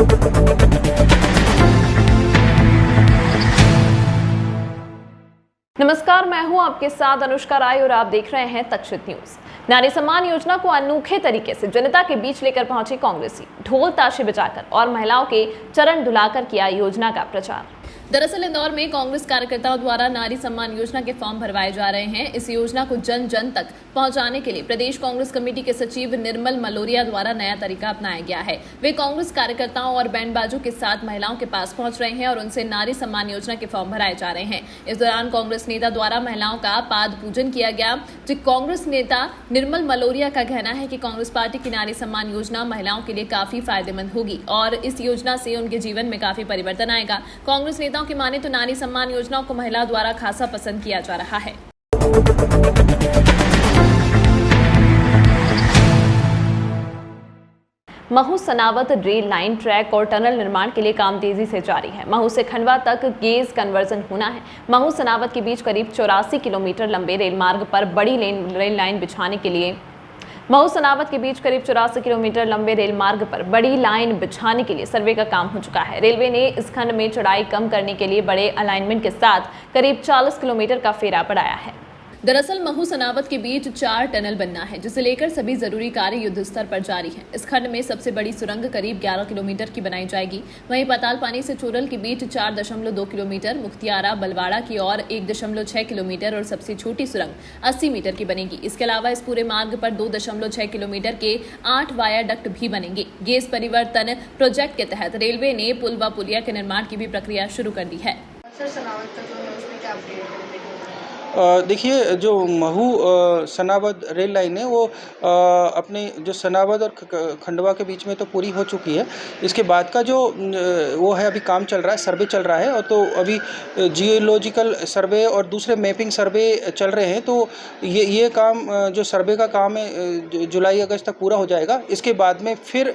नमस्कार, मैं हूं आपके साथ अनुष्का राय और आप देख रहे हैं तक्षशित न्यूज। नारी सम्मान योजना को अनोखे तरीके से जनता के बीच लेकर पहुंचे कांग्रेसी, ढोल ताशे बजाकर और महिलाओं के चरण धुलाकर किया योजना का प्रचार। दरअसल इंदौर में कांग्रेस कार्यकर्ताओं द्वारा नारी सम्मान योजना के फॉर्म भरवाए जा रहे हैं। इस योजना को जन जन तक पहुंचाने के लिए प्रदेश कांग्रेस कमेटी के सचिव निर्मल मलोरिया द्वारा नया तरीका अपनाया गया है। वे कांग्रेस कार्यकर्ताओं और बैंडबाजों के साथ महिलाओं के पास पहुंच रहे हैं और उनसे नारी सम्मान योजना के फॉर्म भराए जा रहे हैं। इस दौरान कांग्रेस नेता द्वारा महिलाओं का पाद पूजन किया गया। कांग्रेस नेता निर्मल मलोरिया का कहना है कि कांग्रेस पार्टी की नारी सम्मान योजना महिलाओं के लिए काफी फायदेमंद होगी और इस योजना से उनके जीवन में काफी परिवर्तन आएगा। कांग्रेस नेताओं की माने तो नारी सम्मान योजना को महिला द्वारा खासा पसंद किया जा रहा है। Mhow Sanawat rail line, track और टनल निर्माण के लिए काम तेजी से जारी है। महू से खंडवा तक गेज कन्वर्जन होना है। महू सनावत के बीच करीब 84 किलोमीटर लंबे रेल मार्ग पर बड़ी रेल लाइन बिछाने के लिए महू सनावत के बीच करीब 84 किलोमीटर लंबे रेल मार्ग पर बड़ी लाइन बिछाने के लिए सर्वे का काम हो चुका है। रेलवे ने इस खंड में चौड़ाई कम करने के लिए बड़े अलाइनमेंट के साथ करीब 40 किलोमीटर का फेरा बढ़ाया है। दरअसल महू सनावत के बीच 4 टनल बनना है, जिसे लेकर सभी जरूरी कार्य युद्ध स्तर पर जारी है। इस खंड में सबसे बड़ी सुरंग करीब 11 किलोमीटर की बनाई जाएगी। वहीं पाताल पानी से चोरल के बीच 4.2 किलोमीटर, मुख्तियारा बलवाड़ा की ओर 1.6 किलोमीटर और सबसे छोटी सुरंग 80 मीटर की बनेगी। इसके अलावा इस पूरे मार्ग पर 2.6 किलोमीटर के 8 वायाडक्ट भी बनेंगे। गेज परिवर्तन प्रोजेक्ट के तहत रेलवे ने पुल व पुलिया के निर्माण की भी प्रक्रिया शुरू कर दी है। सर, सनावत का जो है उसमें क्या अपडेट है? देखिए, जो महू सनावद रेल लाइन है वो अपने जो सनावद और खंडवा के बीच में तो पूरी हो चुकी है। इसके बाद का जो वो है अभी काम चल रहा है, सर्वे चल रहा है और तो अभी जियोलॉजिकल सर्वे और दूसरे मैपिंग सर्वे चल रहे हैं। तो ये काम जो सर्वे का काम है जुलाई अगस्त तक पूरा हो जाएगा। इसके बाद में फिर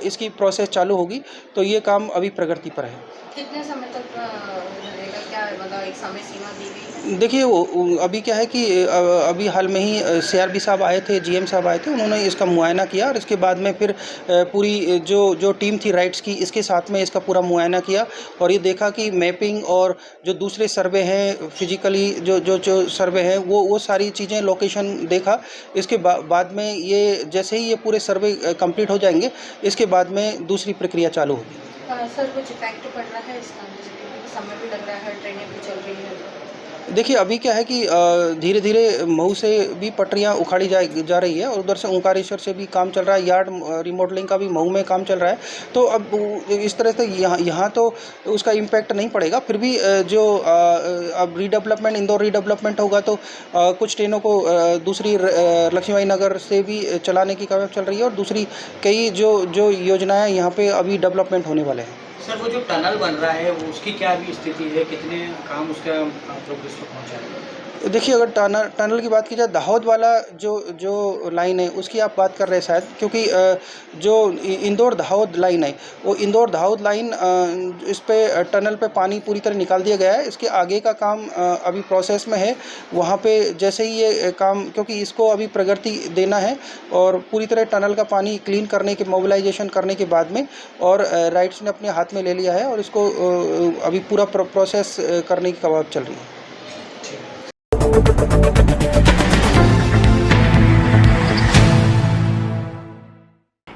इसकी प्रोसेस चालू होगी। तो ये काम अभी प्रगति पर है। कितने समय तक रहेगा, क्या मतलब एक समय सीमा दी गई है? देखिए, वो अभी क्या है कि अभी हाल में ही सीआरबी साहब आए थे, जीएम साहब आए थे, उन्होंने इसका मुआयना किया और इसके बाद में फिर पूरी जो टीम थी राइट्स की, इसके साथ में इसका पूरा मुआयना किया और ये देखा कि मैपिंग और जो दूसरे सर्वे हैं फिजिकली जो सर्वे हैं वो सारी चीज़ें लोकेशन देखा। इसके बाद में ये जैसे ही ये पूरे सर्वे कंप्लीट हो जाएंगे, इसके बाद में दूसरी प्रक्रिया चालू होगी। सर, कुछ इफेक्ट पड़ रहा है इसका? समय भी लग रहा है, ट्रेनें भी चल रही है। देखिए, अभी क्या है कि धीरे धीरे महू से भी पटरियां उखाड़ी जा रही है और उधर से ओंकारेश्वर से भी काम चल रहा है। यार्ड रिमॉडलिंग का भी महू में काम चल रहा है। तो अब इस तरह से यहाँ तो उसका इम्पैक्ट नहीं पड़ेगा। फिर भी जो अब रीडेवलपमेंट, इंदौर रीडेवलपमेंट होगा तो कुछ ट्रेनों को दूसरी लक्ष्मीबाई नगर से भी चलाने की काम चल रही है और दूसरी कई जो योजनाएँ यहाँ पे अभी डेवलपमेंट होने वाले हैं। सर, वो जो टनल बन रहा है वो उसकी क्या अभी स्थिति है, कितने काम उसका प्रोग्रेस पर पहुँचा है? देखिए, अगर टनल की बात की जाए, दाहोद वाला जो लाइन है उसकी आप बात कर रहे हैं शायद, क्योंकि जो इंदौर दाहोद लाइन है वो इंदौर दाहोद लाइन इस पे टनल पे पानी पूरी तरह निकाल दिया गया है। इसके आगे का काम अभी प्रोसेस में है। वहाँ पे जैसे ही ये काम, क्योंकि इसको अभी प्रगति देना है और पूरी तरह टनल का पानी क्लीन करने के, मोबिलाइजेशन करने के बाद में, और राइट्स ने अपने हाथ में ले लिया है और इसको अभी पूरा प्रोसेस करने की कवायद चल रही है।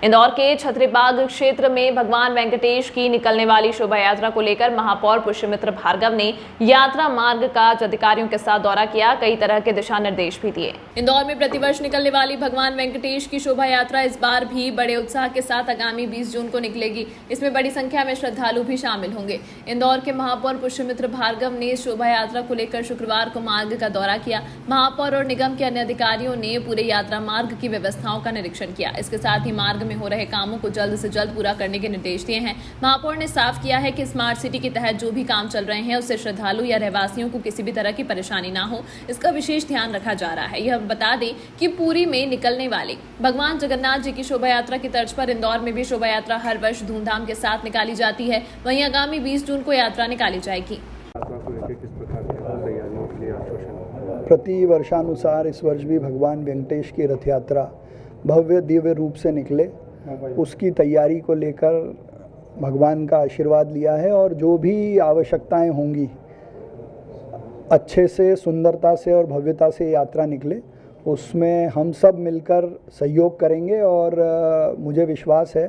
इंदौर के छतरीबाग क्षेत्र में भगवान वेंकटेश की निकलने वाली शोभा यात्रा को लेकर महापौर पुष्यमित्र भार्गव ने यात्रा मार्ग का अधिकारियों के साथ दौरा किया। कई तरह के दिशा निर्देश भी दिए। इंदौर में प्रतिवर्ष निकलने वाली भगवान वेंकटेश की शोभा यात्रा इस बार भी बड़े उत्साह के साथ आगामी 20 जून को निकलेगी। इसमें बड़ी संख्या में श्रद्धालु भी शामिल होंगे। इंदौर के महापौर पुष्यमित्र भार्गव ने शोभा यात्रा को लेकर शुक्रवार को मार्ग का दौरा किया। महापौर और निगम के अन्य अधिकारियों ने पूरे यात्रा मार्ग की व्यवस्थाओं का निरीक्षण किया। इसके साथ ही मार्ग में हो रहे कामों को जल्द से जल्द पूरा करने के निर्देश दिए हैं। महापौर ने साफ किया है कि स्मार्ट सिटी के तहत जो भी काम चल रहे हैं उससे श्रद्धालु या रहवासियों को किसी भी तरह की परेशानी ना हो, इसका विशेष ध्यान रखा जा रहा है। यह बता दें कि पुरी में निकलने वाले भगवान जगन्नाथ जी की शोभा यात्रा की तर्ज पर इंदौर में भी शोभा यात्रा हर वर्ष धूमधाम के साथ निकाली जाती है। वहीं आगामी 20 जून को यात्रा निकाली जाएगी। प्रति वर्षानुसार इस वर्ष भी भगवान वेंकटेश की रथ यात्रा भव्य दिव्य रूप से निकले, उसकी तैयारी को लेकर भगवान का आशीर्वाद लिया है और जो भी आवश्यकताएं होंगी अच्छे से, सुंदरता से और भव्यता से यात्रा निकले, उसमें हम सब मिलकर सहयोग करेंगे। और मुझे विश्वास है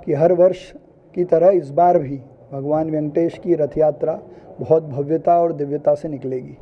कि हर वर्ष की तरह इस बार भी भगवान वेंकटेश की रथ यात्रा बहुत भव्यता और दिव्यता से निकलेगी।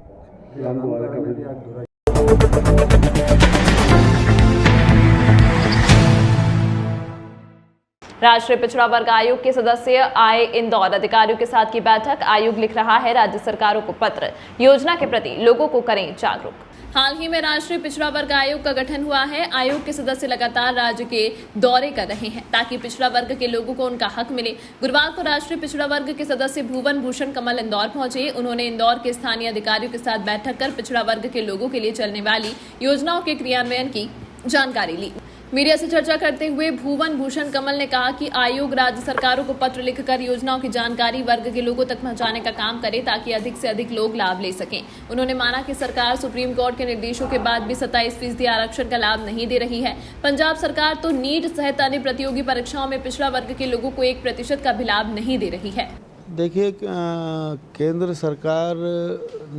राष्ट्रीय पिछड़ा वर्ग आयोग के सदस्य आए इंदौर, अधिकारियों के साथ की बैठक। आयोग लिख रहा है राज्य सरकारों को पत्र, योजना के प्रति लोगों को करें जागरूक। हाल ही में राष्ट्रीय पिछड़ा वर्ग आयोग का गठन हुआ है। आयोग के सदस्य लगातार राज्य के दौरे कर रहे हैं ताकि पिछड़ा वर्ग के लोगों को उनका हक मिले। गुरुवार को राष्ट्रीय पिछड़ा वर्ग के सदस्य भुवन भूषण कमल इंदौर पहुंचे। उन्होंने इंदौर के स्थानीय अधिकारियों के साथ बैठक कर पिछड़ा वर्ग के लोगों के लिए चलने वाली योजनाओं के क्रियान्वयन की जानकारी ली। मीडिया से चर्चा करते हुए भुवन भूषण कमल ने कहा कि आयोग राज्य सरकारों को पत्र लिखकर योजनाओं की जानकारी वर्ग के लोगों तक पहुंचाने का काम करे ताकि अधिक से अधिक लोग लाभ ले सकें। उन्होंने माना कि सरकार सुप्रीम कोर्ट के निर्देशों के बाद भी 27% आरक्षण का लाभ नहीं दे रही है। पंजाब सरकार तो नीट सहित अन्य प्रतियोगी परीक्षाओं में पिछड़ा वर्ग के लोगों को 1% का भी लाभ नहीं दे रही है। देखिए, केंद्र सरकार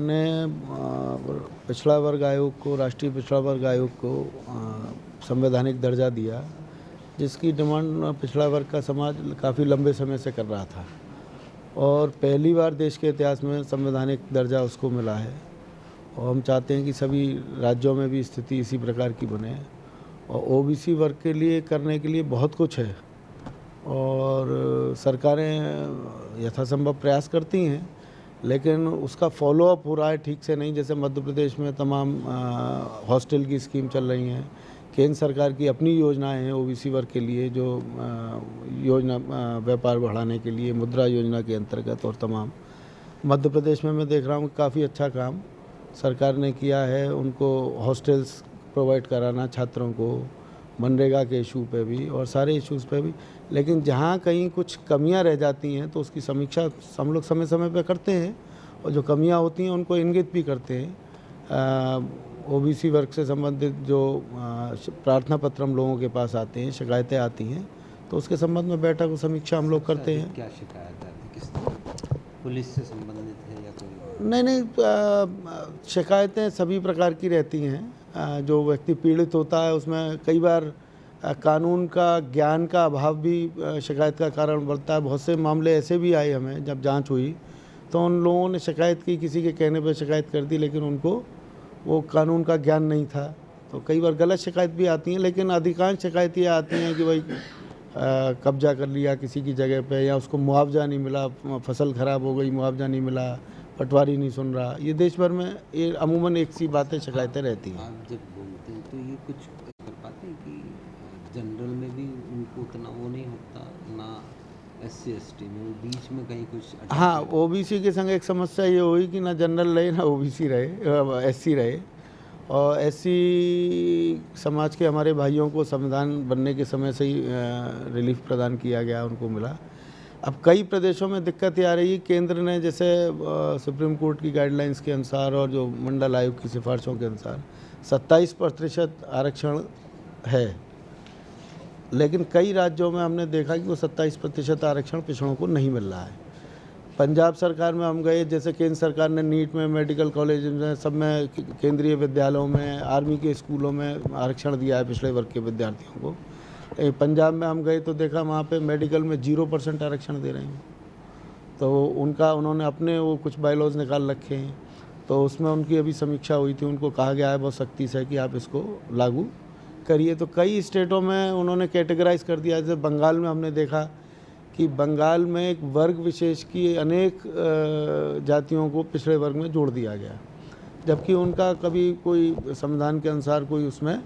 ने पिछड़ा वर्ग आयोग को, राष्ट्रीय पिछड़ा वर्ग आयोग को संवैधानिक दर्जा दिया, जिसकी डिमांड पिछड़ा वर्ग का समाज काफ़ी लंबे समय से कर रहा था और पहली बार देश के इतिहास में संवैधानिक दर्जा उसको मिला है। और हम चाहते हैं कि सभी राज्यों में भी स्थिति इसी प्रकार की बने। और ओबीसी वर्ग के लिए करने के लिए बहुत कुछ है और सरकारें यथासंभव प्रयास करती हैं, लेकिन उसका फॉलोअप हो रहा है ठीक से नहीं। जैसे मध्य प्रदेश में तमाम हॉस्टल की स्कीम चल रही हैं, केंद्र सरकार की अपनी योजनाएं हैं ओबीसी वर्ग के लिए, जो योजना व्यापार बढ़ाने के लिए मुद्रा योजना के अंतर्गत, और तमाम मध्य प्रदेश में मैं देख रहा हूँ काफ़ी अच्छा काम सरकार ने किया है। उनको हॉस्टल्स प्रोवाइड कराना छात्रों को, मनरेगा के इशू पे भी और सारे इश्यूज़ पे भी। लेकिन जहाँ कहीं कुछ कमियाँ रह जाती हैं तो उसकी समीक्षा हम लोग समय समय पे करते हैं और जो कमियाँ होती हैं उनको इंगित भी करते हैं। ओबीसी वर्ग से संबंधित जो प्रार्थना पत्र हम लोगों के पास आते हैं, शिकायतें आती हैं, तो उसके संबंध में बैठक और समीक्षा हम लोग करते हैं। क्या शिकायत आती है, किस पुलिस से संबंधित है या कोई? नहीं, शिकायतें सभी प्रकार की रहती हैं। जो व्यक्ति पीड़ित होता है उसमें कई बार कानून का ज्ञान का अभाव भी शिकायत का कारण बनता है। बहुत से मामले ऐसे भी आए हमें, जब जांच हुई तो उन लोगों ने शिकायत की, किसी के कहने पर शिकायत कर दी, लेकिन उनको वो कानून का ज्ञान नहीं था। तो कई बार गलत शिकायत भी आती हैं, लेकिन अधिकांश शिकायत ये आती हैं कि भाई कब्जा कर लिया किसी की जगह पे, या उसको मुआवजा नहीं मिला, फसल ख़राब हो गई, मुआवजा नहीं मिला, पटवारी नहीं सुन रहा। ये देश भर में ये अमूमन एक सी बातें, शिकायतें रहती हैं। आप जब बोलते हैं तो ये कुछ कर पाते हैं कि जनरल में भी उनको उतना वो नहीं होता ना, SC ST में बीच में कहीं कुछ? हाँ, ओबीसी के संग एक समस्या ये हुई कि ना जनरल रहे ना ओबीसी रहे, SC रहे। और SC समाज के हमारे भाइयों को संविधान बनने के समय से ही रिलीफ प्रदान किया गया, उनको मिला। अब कई प्रदेशों में दिक्कत ये आ रही है, केंद्र ने जैसे सुप्रीम कोर्ट की गाइडलाइंस के अनुसार और जो मंडल आयोग की सिफारिशों के अनुसार 27% आरक्षण है, लेकिन कई राज्यों में हमने देखा कि वो 27% आरक्षण पिछड़ों को नहीं मिल रहा है। पंजाब सरकार में हम गए, जैसे केंद्र सरकार ने नीट में, मेडिकल कॉलेज में, सब में, केंद्रीय विद्यालयों में, आर्मी के स्कूलों में आरक्षण दिया है पिछड़े वर्ग के विद्यार्थियों को। पंजाब में हम गए तो देखा वहाँ पे मेडिकल में 0% आरक्षण दे रहे हैं। तो उन्होंने अपने वो कुछ बायलॉज निकाल रखे हैं, तो उसमें उनकी अभी समीक्षा हुई थी। उनको कहा गया है बहुत सख्ती से कि आप इसको लागू करिए। तो कई स्टेटों में उन्होंने कैटेगराइज कर दिया। जैसे बंगाल में हमने देखा कि बंगाल में एक वर्ग विशेष की अनेक जातियों को पिछड़े वर्ग में जोड़ दिया गया, जबकि उनका कभी कोई संविधान के अनुसार कोई उसमें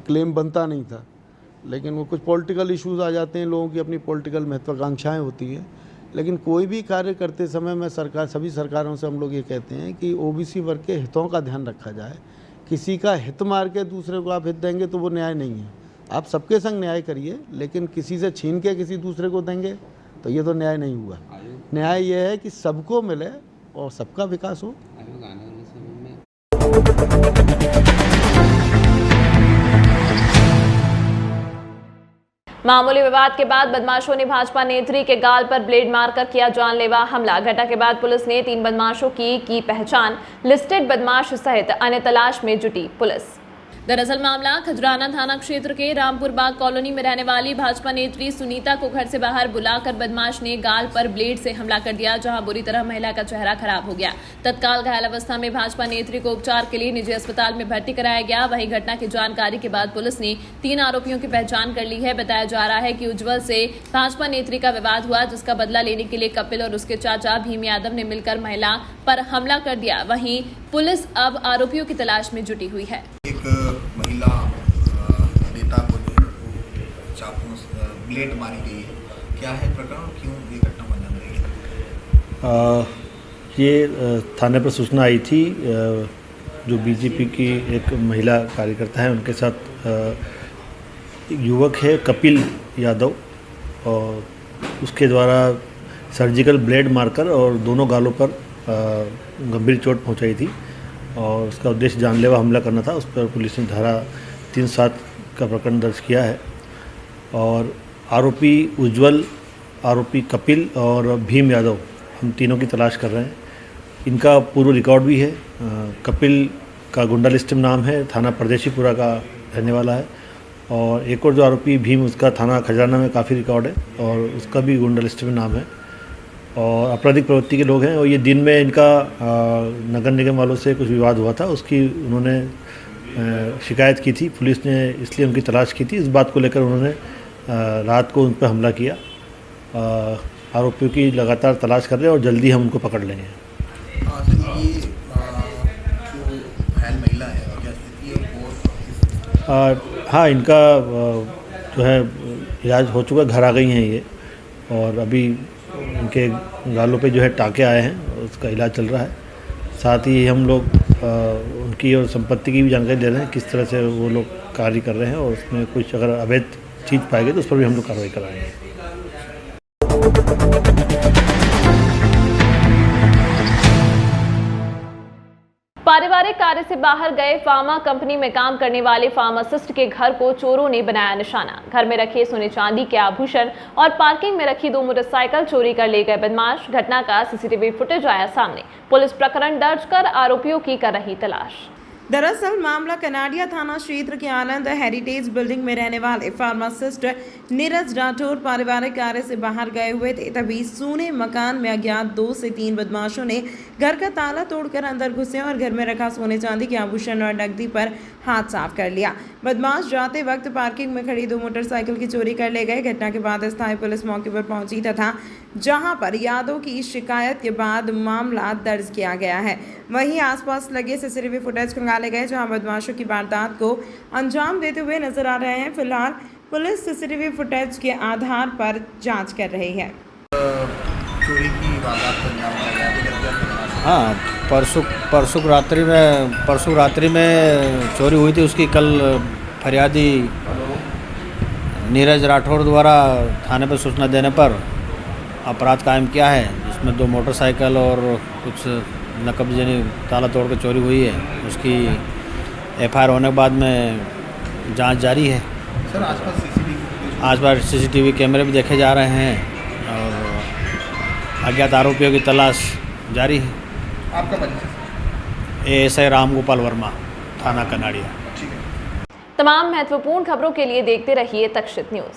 क्लेम बनता नहीं था। लेकिन वो कुछ पॉलिटिकल इश्यूज आ जाते हैं, लोगों की अपनी पॉलिटिकल महत्वाकांक्षाएं होती हैं। लेकिन कोई भी कार्य करते समय में सभी सरकारों से हम लोग ये कहते हैं कि ओबीसी वर्ग के हितों का ध्यान रखा जाए। किसी का हित मार के दूसरे को आप हित देंगे तो वो न्याय नहीं है। आप सबके संग न्याय करिए, लेकिन किसी से छीन के किसी दूसरे को देंगे तो ये तो न्याय नहीं हुआ। न्याय ये है कि सबको मिले और सबका विकास हो। मामूली विवाद के बाद बदमाशों ने भाजपा नेत्री के गाल पर ब्लेड मारकर किया जानलेवा हमला। घटना के बाद पुलिस ने 3 बदमाशों की पहचान, लिस्टेड बदमाश सहित अन्य तलाश में जुटी पुलिस। दरअसल मामला खजराना थाना क्षेत्र के रामपुर बाग कॉलोनी में रहने वाली भाजपा नेत्री सुनीता को घर से बाहर बुलाकर बदमाश ने गाल पर ब्लेड से हमला कर दिया, जहां बुरी तरह महिला का चेहरा खराब हो गया। तत्काल घायल अवस्था में भाजपा नेत्री को उपचार के लिए निजी अस्पताल में भर्ती कराया गया। वहीं घटना की जानकारी के बाद पुलिस ने 3 आरोपियों की पहचान कर ली है। बताया जा रहा है कि उज्जवल से भाजपा नेत्री का विवाद हुआ, जिसका बदला लेने के लिए कपिल और उसके चाचा भीम यादव ने मिलकर महिला पर हमला कर दिया। वहीं पुलिस अब आरोपियों की तलाश में जुटी हुई है। महिला नेता को जो है वो चाकू ब्लेड मारी गई है, क्या है प्रकरण और क्यों ये घटना को अंजाम दी? ये थाने पर सूचना आई थी, जो बीजेपी की एक महिला कार्यकर्ता है, उनके साथ एक युवक है कपिल यादव, और उसके द्वारा सर्जिकल ब्लेड मारकर और दोनों गालों पर गंभीर चोट पहुंचाई थी, और उसका उद्देश्य जानलेवा हमला करना था। उस पर पुलिस ने धारा 307 का प्रकरण दर्ज किया है, और आरोपी उज्जवल, आरोपी कपिल और भीम यादव, हम तीनों की तलाश कर रहे हैं। इनका पूर्व रिकॉर्ड भी है। कपिल का गुंडा लिस्ट में नाम है, थाना परदेशीपुरा का रहने वाला है, और एक और जो आरोपी भीम, उसका थाना खजराना में काफ़ी रिकॉर्ड है और उसका भी गुंडा लिस्ट में नाम है, और आपराधिक प्रवृत्ति के लोग हैं। और ये दिन में इनका नगर निगम वालों से कुछ विवाद हुआ था, उसकी उन्होंने शिकायत की थी, पुलिस ने इसलिए उनकी तलाश की थी। इस बात को लेकर उन्होंने रात को उन पर हमला किया। आरोपियों की लगातार तलाश कर रहे हैं और जल्दी हम उनको पकड़ लेंगे। ये जो घायल महिला है, क्या स्थिति है? और हाँ, इनका जो है इलाज हो चुका, घर आ गई हैं ये, और अभी उनके गालों पे जो है टाँके आए हैं, उसका इलाज चल रहा है। साथ ही हम लोग उनकी और संपत्ति की भी जानकारी ले रहे हैं, किस तरह से वो लोग कार्य कर रहे हैं, और उसमें कुछ अगर अवैध चीज़ पाएंगे तो उस पर भी हम लोग कार्रवाई कराएंगे। पारिवारिक कार्य से बाहर गए फार्मा कंपनी में काम करने वाले फार्मासिस्ट के घर को चोरों ने बनाया निशाना। घर में रखे सोने चांदी के आभूषण और पार्किंग में रखी 2 मोटरसाइकिल चोरी कर ले गए बदमाश। घटना का सीसीटीवी फुटेज आया सामने। पुलिस प्रकरण दर्ज कर आरोपियों की कर रही तलाश। दरअसल मामला कनाडिया थाना क्षेत्र के आनंद हेरिटेज बिल्डिंग में रहने वाले फार्मासिस्ट नीरज राठौर पारिवारिक कार्य से बाहर गए हुए थे। तभी सोने मकान में अज्ञात 2 से 3 बदमाशों ने घर का ताला तोड़कर अंदर घुसे और घर में रखा सोने चांदी के आभूषण और नकदी पर हाथ साफ कर लिया। बदमाश जाते वक्त पार्किंग में खड़ी 2 मोटरसाइकिल की चोरी कर ले गए। घटना के बाद स्थायी पुलिस मौके पर पहुंची तथा जहां पर यादव की शिकायत के बाद मामला दर्ज किया गया है। वहीं आसपास लगे सीसीटीवी फुटेज खंगाले गए, जहां बदमाशों की वारदात को अंजाम देते हुए नजर आ रहे हैं। फिलहाल पुलिस सीसीटीवी फुटेज के आधार पर जांच कर रही है। चोरी की वारदात को अंजाम दिया गया। हाँ, परसों रात्रि में चोरी हुई थी। उसकी कल फरियादी नीरज राठौर द्वारा थाने पर सूचना देने पर अपराध कायम किया है, जिसमें 2 मोटरसाइकिल और कुछ नकद यानी ताला तोड़ कर चोरी हुई है। उसकी एफआईआर होने के बाद में जांच जारी है। सर, आसपास सीसीटीवी कैमरे भी देखे जा रहे हैं और अज्ञात आरोपियों की तलाश जारी है। आपका परिचय? एएसआई रामगोपाल वर्मा, थाना कनाडिया। तमाम महत्वपूर्ण खबरों के लिए देखते रहिए तक्षित न्यूज।